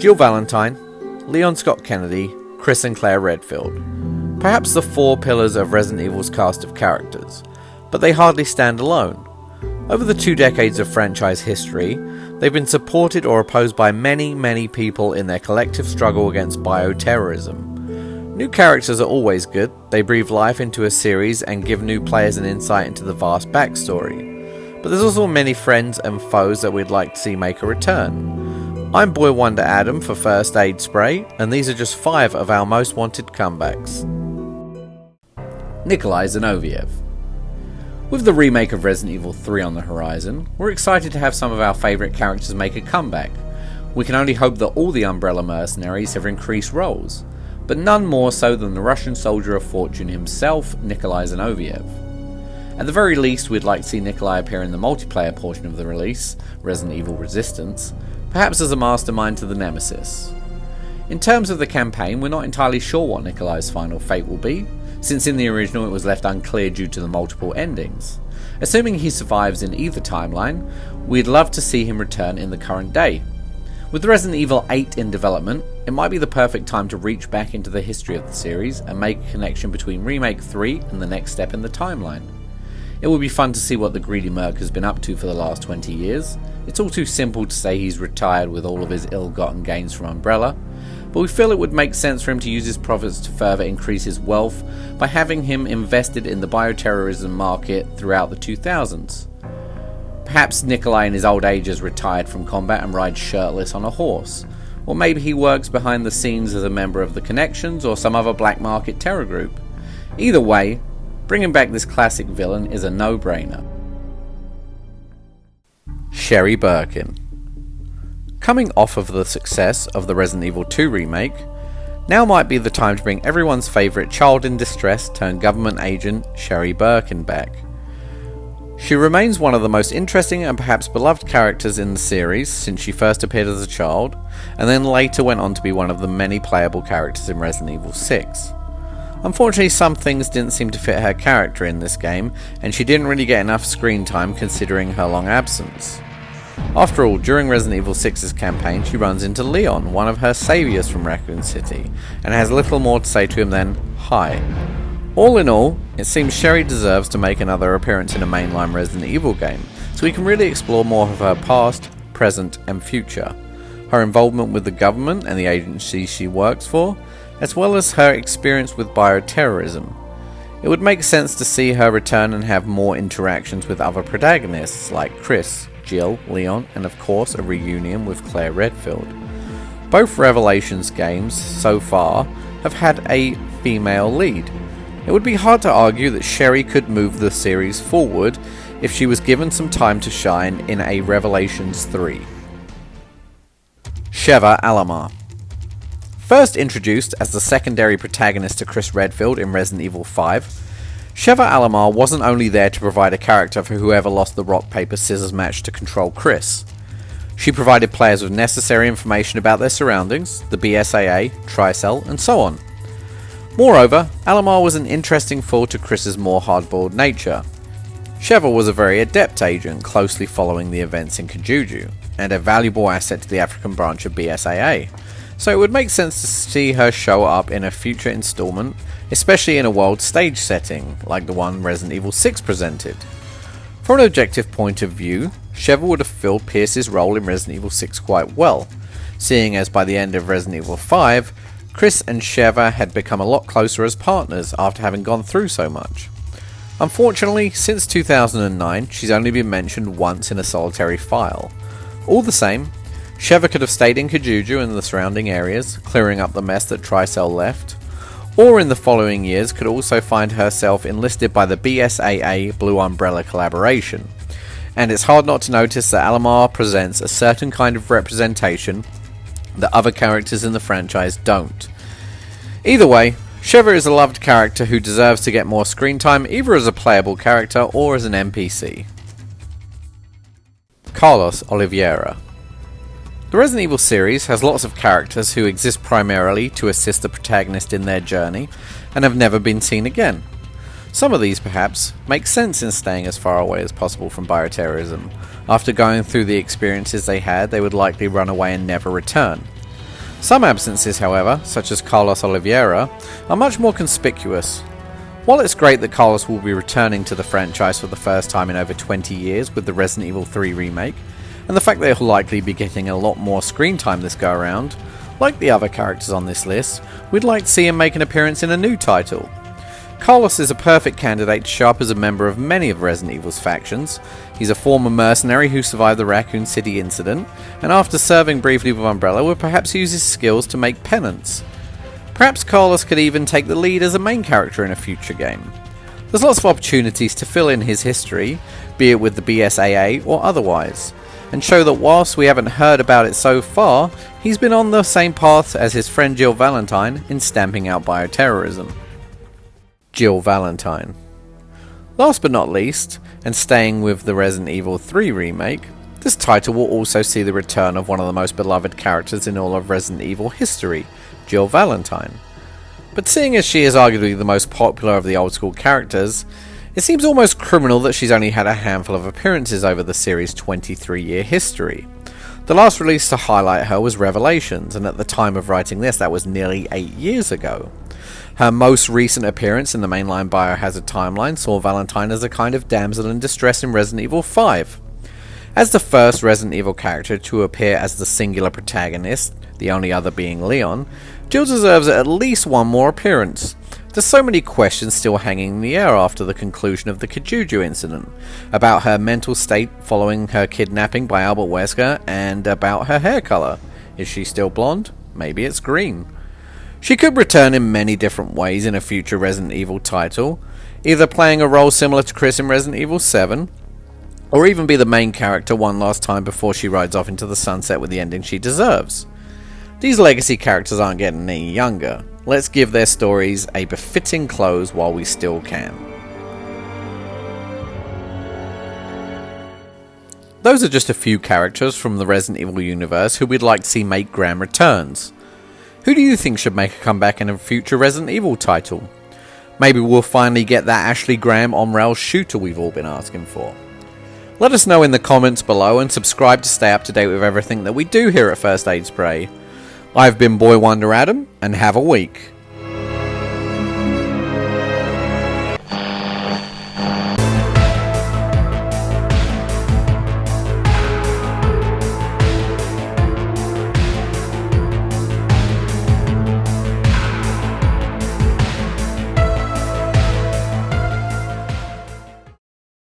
Jill Valentine, Leon Scott Kennedy, Chris and Claire Redfield. Perhaps the four pillars of Resident Evil's cast of characters, but they hardly stand alone. Over the 2 decades of franchise history, they've been supported or opposed by many people in their collective struggle against bioterrorism. New characters are always good. They breathe life into a series and give new players an insight into the vast backstory. But there's also many friends and foes that we'd like to see make a return. I'm Boy Wonder Adam for First Aid Spray, and these are just 5 of our most wanted comebacks. Nikolai Zinoviev. With the remake of Resident Evil 3 on the horizon, we're excited to have some of our favourite characters make a comeback. We can only hope that all the Umbrella mercenaries have increased roles, but none more so than the Russian soldier of fortune himself, Nikolai Zinoviev. At the very least, we'd like to see Nikolai appear in the multiplayer portion of the release, Resident Evil Resistance, perhaps as a mastermind to the Nemesis. In terms of the campaign, we're not entirely sure what Nikolai's final fate will be, since in the original it was left unclear due to the multiple endings. Assuming he survives in either timeline, we'd love to see him return in the current day. With Resident Evil 8 in development, it might be the perfect time to reach back into the history of the series and make a connection between Remake 3 and the next step in the timeline. It would be fun to see what the greedy merc has been up to for the last 20 years. It's all too simple to say he's retired with all of his ill-gotten gains from Umbrella, but we feel it would make sense for him to use his profits to further increase his wealth by having him invested in the bioterrorism market throughout the 2000s. Perhaps Nikolai in his old age has retired from combat and rides shirtless on a horse, or maybe he works behind the scenes as a member of the Connections or some other black market terror group. Either way, bringing back this classic villain is a no-brainer. Shari Birkin. Coming off of the success of the Resident Evil 2 remake, now might be the time to bring everyone's favourite child in distress turned government agent Shari Birkin back. She remains one of the most interesting and perhaps beloved characters in the series since she first appeared as a child, and then later went on to be one of the many playable characters in Resident Evil 6. Unfortunately, some things didn't seem to fit her character in this game, and she didn't really get enough screen time considering her long absence. After all, during Resident Evil 6's campaign, she runs into Leon, one of her saviours from Raccoon City, and has little more to say to him than, "Hi." All in all, it seems Shari deserves to make another appearance in a mainline Resident Evil game, so we can really explore more of her past, present, and future, her involvement with the government and the agency she works for, as well as her experience with bioterrorism. It would make sense to see her return and have more interactions with other protagonists like Chris, Jill, Leon, and of course a reunion with Claire Redfield. Both Revelations games so far have had a female lead. It would be hard to argue that Shari could move the series forward if she was given some time to shine in a Revelations 3. Sheva Alomar. First introduced as the secondary protagonist to Chris Redfield in Resident Evil 5, Sheva Alomar wasn't only there to provide a character for whoever lost the rock-paper-scissors match to control Chris. She provided players with necessary information about their surroundings, the BSAA, Tricell, and so on. Moreover, Alomar was an interesting foil to Chris's more hard-boiled nature. Sheva was a very adept agent, closely following the events in Kajuju, and a valuable asset to the African branch of BSAA, so it would make sense to see her show up in a future installment, especially in a world stage setting, like the one Resident Evil 6 presented. From an objective point of view, Sheva would have filled Pierce's role in Resident Evil 6 quite well, seeing as by the end of Resident Evil 5, Chris and Sheva had become a lot closer as partners after having gone through so much. Unfortunately, since 2009, she's only been mentioned once in a solitary file. All the same, Sheva could have stayed in Kajuju and the surrounding areas, clearing up the mess that Tricell left, or in the following years could also find herself enlisted by the BSAA Blue Umbrella collaboration. And it's hard not to notice that Alomar presents a certain kind of representation that other characters in the franchise don't. Either way, Sheva is a loved character who deserves to get more screen time either as a playable character or as an NPC. Carlos Olivera. The Resident Evil series has lots of characters who exist primarily to assist the protagonist in their journey and have never been seen again. Some of these, perhaps, make sense in staying as far away as possible from bioterrorism. After going through the experiences they had, they would likely run away and never return. Some absences, however, such as Carlos Olivera, are much more conspicuous. While it's great that Carlos will be returning to the franchise for the first time in over 20 years with the Resident Evil 3 remake, and the fact that he'll likely be getting a lot more screen time this go around, like the other characters on this list, we'd like to see him make an appearance in a new title. Carlos is a perfect candidate to show up as a member of many of Resident Evil's factions. He's a former mercenary who survived the Raccoon City incident, and after serving briefly with Umbrella would perhaps use his skills to make penance. Perhaps Carlos could even take the lead as a main character in a future game. There's lots of opportunities to fill in his history, be it with the BSAA or otherwise, and show that whilst we haven't heard about it so far, he's been on the same path as his friend Jill Valentine in stamping out bioterrorism. Jill Valentine. Last but not least, and staying with the Resident Evil 3 remake, this title will also see the return of one of the most beloved characters in all of Resident Evil history, Jill Valentine. But seeing as she is arguably the most popular of the old school characters, it seems almost criminal that she's only had a handful of appearances over the series' 23-year history. The last release to highlight her was Revelations, and at the time of writing this, that was nearly 8 years ago. Her most recent appearance in the mainline Biohazard timeline saw Valentine as a kind of damsel in distress in Resident Evil 5. As the first Resident Evil character to appear as the singular protagonist, the only other being Leon, Jill deserves at least one more appearance. There's so many questions still hanging in the air after the conclusion of the Kijuju incident, about her mental state following her kidnapping by Albert Wesker, and about her hair colour. Is she still blonde? Maybe it's green. She could return in many different ways in a future Resident Evil title, either playing a role similar to Chris in Resident Evil 7, or even be the main character one last time before she rides off into the sunset with the ending she deserves. These legacy characters aren't getting any younger. Let's give their stories a befitting close while we still can. Those are just a few characters from the Resident Evil universe who we'd like to see make grand returns. Who do you think should make a comeback in a future Resident Evil title? Maybe we'll finally get that Ashley Graham on-rail shooter we've all been asking for. Let us know in the comments below and subscribe to stay up to date with everything that we do here at First Aid Spray. I've been Boy Wonder Adam, and have a week.